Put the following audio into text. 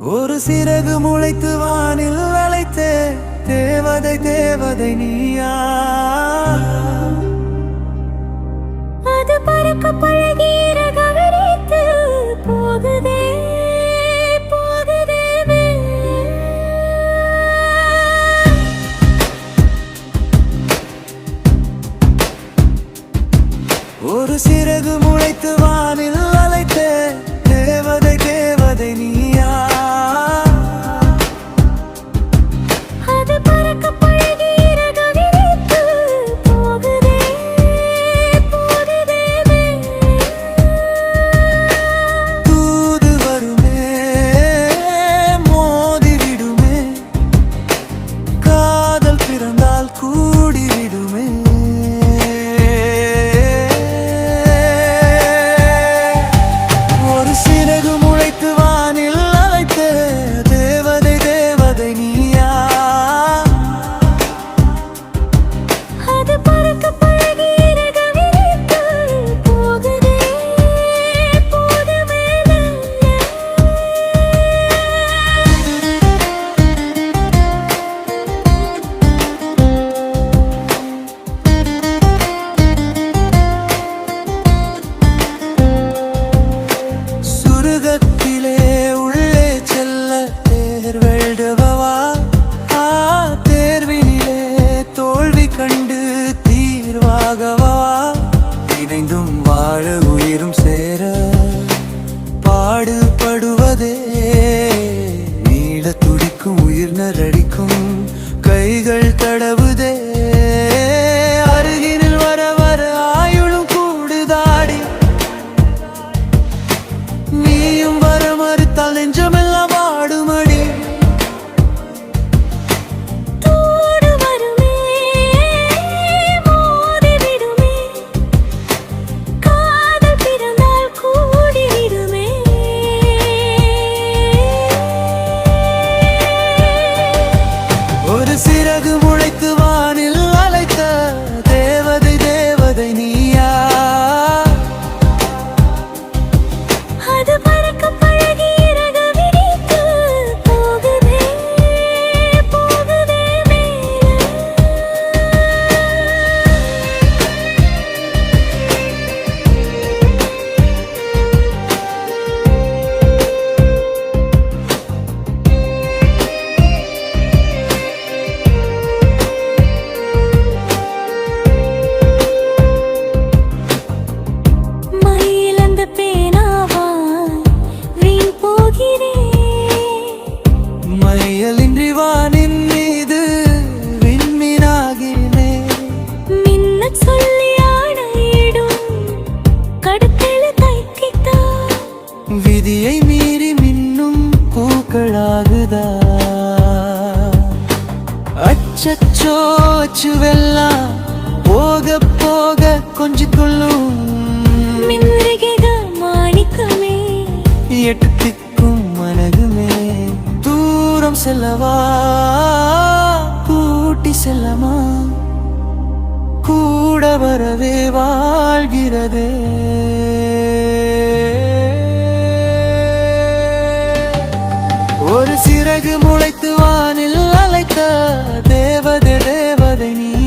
ஒரு சிறகு முளைத்து வானில் அழைத்தே தேவதை தேவதை நீயா அது பறக்க பழகி ரகவரித்து போகுதே போகுதே ஒரு சிறகு முளைத்து வானில் அழைத்தே தேவதை தேவதை நீயா இணைந்தும் வாழ உயிரும் சேர பாடுபடுவதே நீள துடிக்கும் உயிர் நரடிக்கும் கைகள் தடவுதே அருகினில் வர வர ஆயுளும் கூடுதாடி நீயும் வர மறுத்தால் நெஞ்சமெல்லாம் ஆடுமடி சிறகு முளைத்து வானில் அழைத்த தேவதை தேவதை நீயா அது பறக்க பழகி ரகவரித்து போகுதே போகுதே மையலின்றி வானின் மீது விண்மீனாகினே மின்ன சொல்லி ஆணையிடும் கடத்தல தைத்தித்தா விதியை மீறி மின்னும் பூக்களாகுதா அச்சச்சோ அச்சுவெல்லாம் போக போக கொஞ்சம் கொள்ளும் மின்னுருகிக மாணிக்கமே எட்டு திக்கும் மனகுமே தூரம் செல்லவா கூட்டி செல்லமா கூட வரவே வாழ்கிறதே ஒரு சிறகு முளைத்து வானில் அழைத்த தேவதை தேவதை நீ